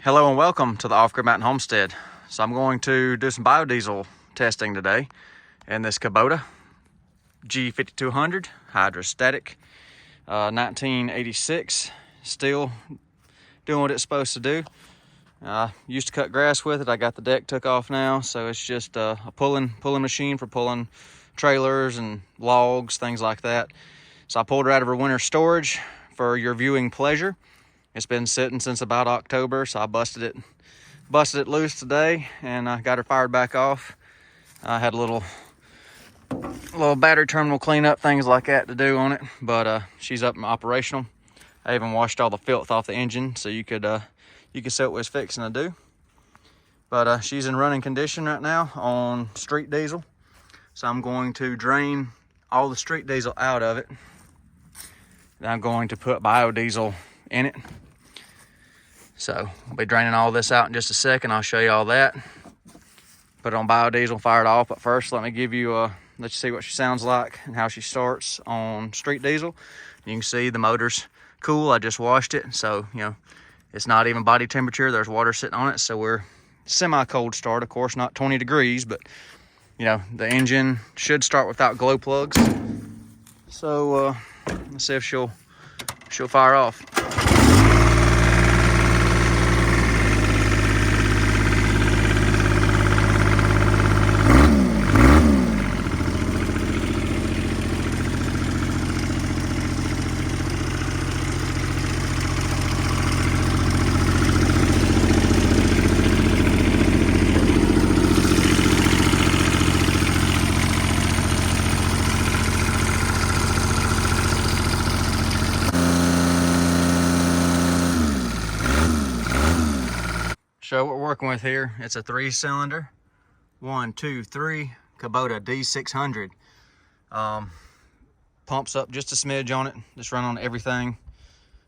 Hello and welcome to the Off-Grid Mountain Homestead. So I'm going to do some biodiesel testing today in this Kubota G5200 hydrostatic 1986. Still doing what it's supposed to do. Used to cut grass with it. I got the deck took off now, so it's just a pulling machine for pulling trailers and logs, things like that. So I pulled her out of her winter storage for your viewing pleasure. It's been sitting since about October, so I busted it loose today and I got her fired back off. I had a little battery terminal cleanup, things like that to do on it, but she's up and operational. I even washed all the filth off the engine so you could see what it's fixing to do. But she's in running condition right now on street diesel. So I'm going to drain all the street diesel out of it. Then I'm going to put biodiesel in it. So I'll be draining all this out in just a second. I'll show you all that. Put it on biodiesel, fire it off. But first, let you see what she sounds like and how she starts on street diesel. You can see the motor's cool. I just washed it, so it's not even body temperature. There's water sitting on it, so we're semi-cold start. Of course, not 20 degrees, but the engine should start without glow plugs. So let's see if she'll fire off. So what we're working with here, it's a 3-cylinder, 1, 2, 3 Kubota D600. Pumps up just a smidge on it. Just run on everything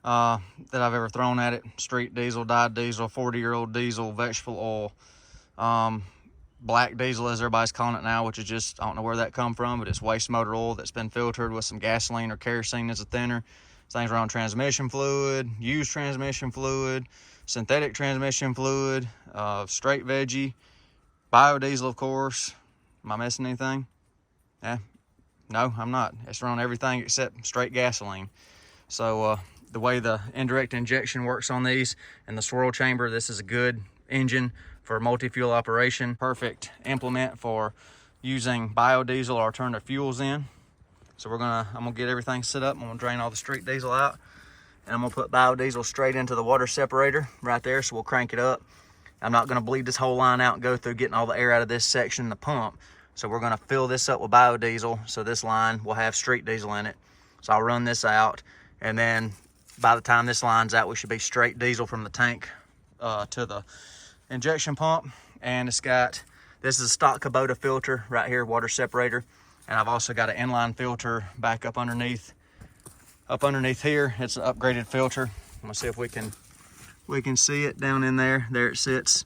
that I've ever thrown at it. Street diesel, dyed diesel, 40-year-old diesel, vegetable oil, black diesel as everybody's calling it now, which is just, I don't know where that come from, but it's waste motor oil that's been filtered with some gasoline or kerosene as a thinner. Things around transmission fluid, used transmission fluid, synthetic transmission fluid, straight veggie, biodiesel, of course. Am I missing anything? Yeah, no, I'm not. It's run on everything except straight gasoline. So the way the indirect injection works on these and the swirl chamber, this is a good engine for multi-fuel operation. Perfect implement for using biodiesel or alternative fuels in. So I'm gonna get everything set up. I'm gonna drain all the street diesel out, and I'm gonna put biodiesel straight into the water separator right there. So we'll crank it up. I'm not gonna bleed this whole line out and go through getting all the air out of this section in the pump. So we're gonna fill this up with biodiesel. So this line will have street diesel in it. So I'll run this out, and then by the time this line's out, we should be straight diesel from the tank to the injection pump. And this is a stock Kubota filter right here, water separator. And I've also got an inline filter back up underneath here. It's an upgraded filter. I'm gonna see if we can see it down in there. There it sits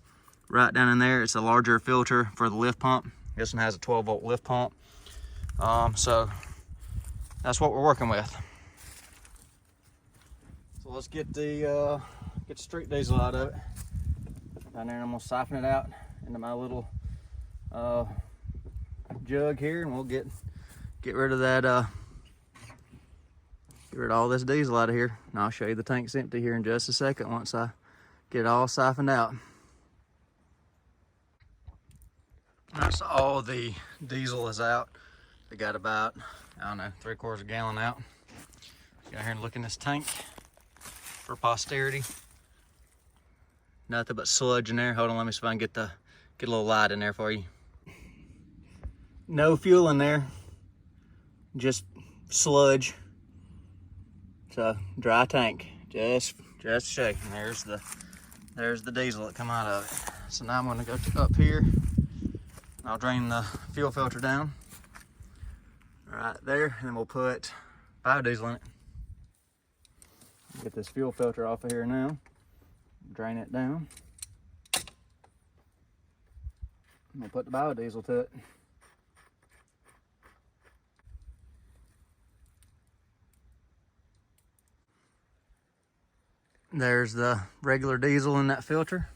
right down in there. It's a larger filter for the lift pump. This one has a 12-volt lift pump. So that's what we're working with. So let's get the street diesel out of it down there, and I'm gonna siphon it out into my little jug here, and we'll get rid of that get rid of all this diesel out of here. And I'll show you the tank's empty here in just a second once I get it all siphoned out. That's all the diesel is out. We got about, I don't know, 3/4 gallon out. Go here and look in this tank for posterity. Nothing but sludge in there. Hold on, let me see if I can get a little light in there for you. No fuel in there, just sludge. So dry tank, just shaking. There's the diesel that come out of it. So now I'm gonna go up here. I'll drain the fuel filter down right there, and then we'll put biodiesel in it. Get this fuel filter off of here now. Drain it down. I'm gonna put the biodiesel to it. There's the regular diesel in that filter.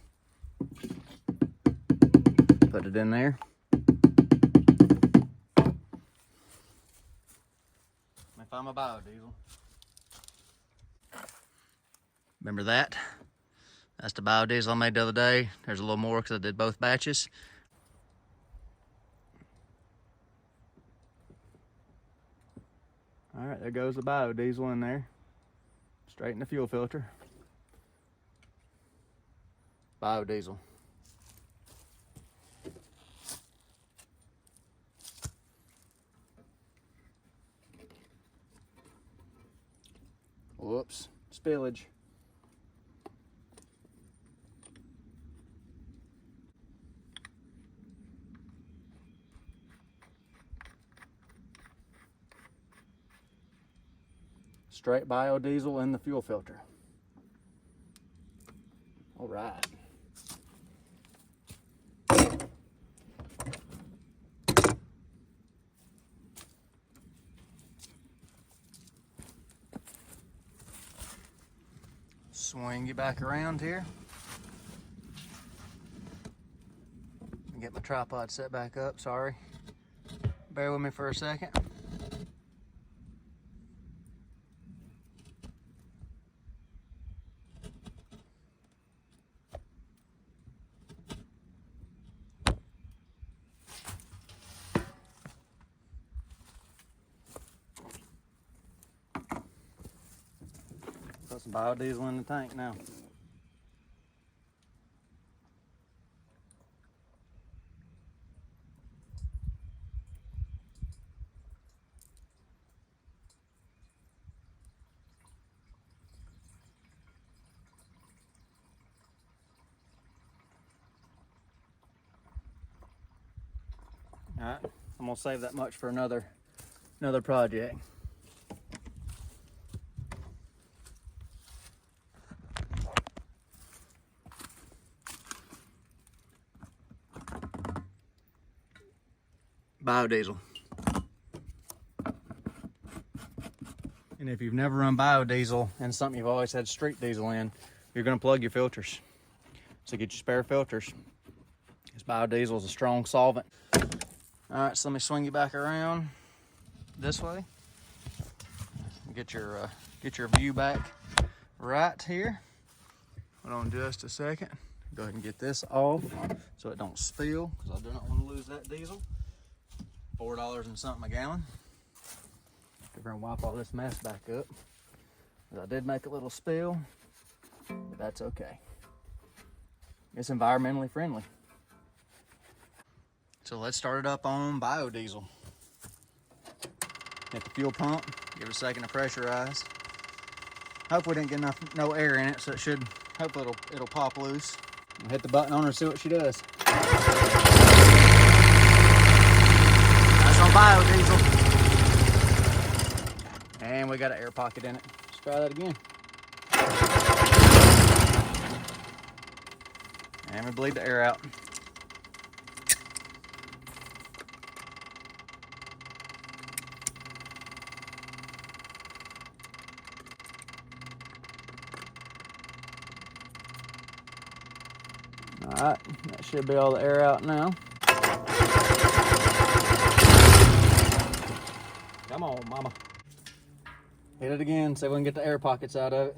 Put it in there. Let me find my biodiesel. Remember that? That's the biodiesel I made the other day. There's a little more because I did both batches. All right, there goes the biodiesel in there. Straight in the fuel filter. Biodiesel. Whoops, spillage. Straight biodiesel in the fuel filter. All right. Swing you back around here. Get my tripod set back up, sorry. Bear with me for a second. Put some biodiesel in the tank now. All right, I'm gonna save that much for another project. Biodiesel. And if you've never run biodiesel and something you've always had street diesel in, you're gonna plug your filters. So get your spare filters. This biodiesel is a strong solvent. All right, so let me swing you back around this way. Get your view back right here. Hold on just a second. Go ahead and get this off so it don't spill, because I do not want to lose that diesel. $4 and something a gallon. We're gonna wipe all this mess back up. I did make a little spill, but that's okay. It's environmentally friendly. So let's start it up on biodiesel. Hit the fuel pump, give it a second to pressurize. Hopefully we didn't get no air in it, so it should, hopefully it'll pop loose. I'll hit the button on her and see what she does. That's on biodiesel. And we got an air pocket in it. Let's try that again. And we bleed the air out. All right, that should be all the air out now. Come on, mama. Hit it again, see if we can get the air pockets out of it.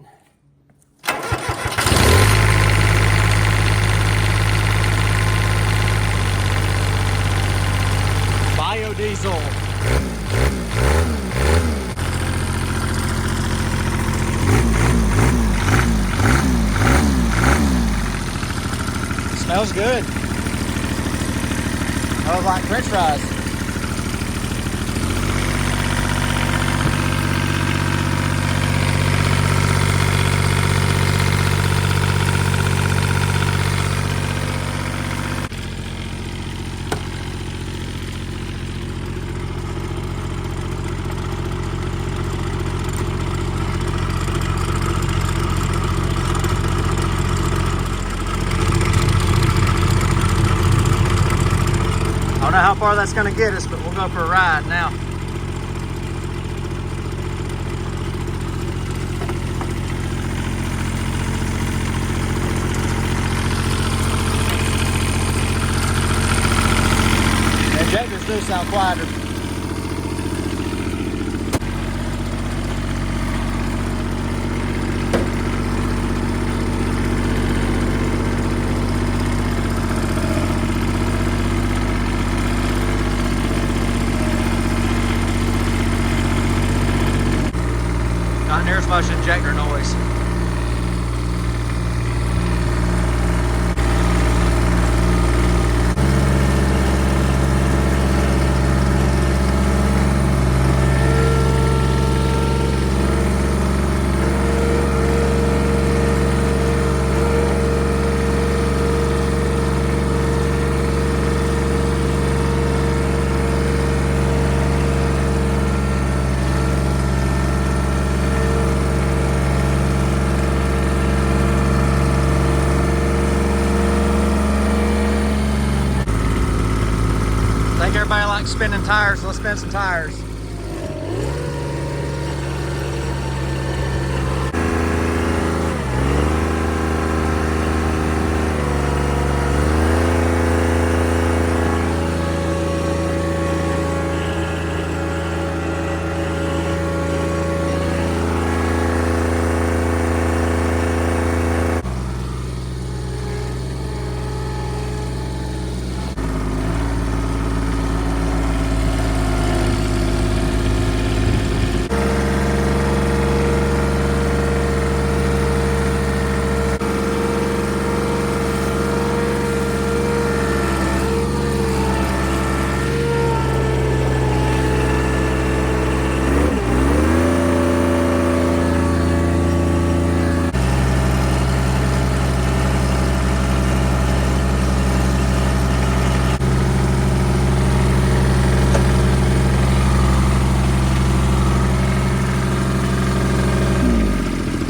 Biodiesel. Smells good. Smells like French fries. I don't know how far that's going to get us, but we'll go for a ride now. does sound quieter. Not near as much injector noise. I think everybody likes spinning tires, so let's spin some tires.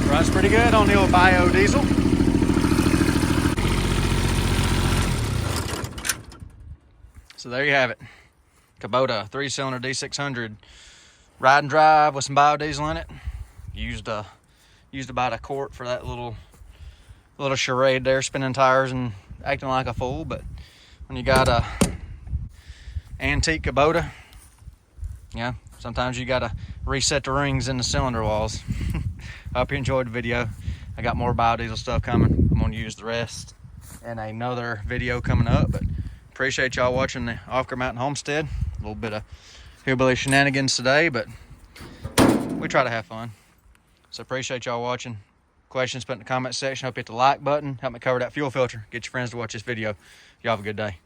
Runs pretty good on the old biodiesel. So there you have it. Kubota 3-cylinder D600 ride and drive with some biodiesel in it. Used about a quart for that little charade there, spinning tires and acting like a fool. But when you got a antique Kubota, yeah, sometimes you gotta reset the rings in the cylinder walls. I hope you enjoyed the video. I got more biodiesel stuff coming. I'm gonna use the rest in another video coming up, but appreciate y'all watching the Off-Grid Mountain Homestead. A little bit of hillbilly shenanigans today, but we try to have fun. So appreciate y'all watching. Questions, put in the comment section. Hope you hit the like button. Help me cover that fuel filter. Get your friends to watch this video. Y'all have a good day.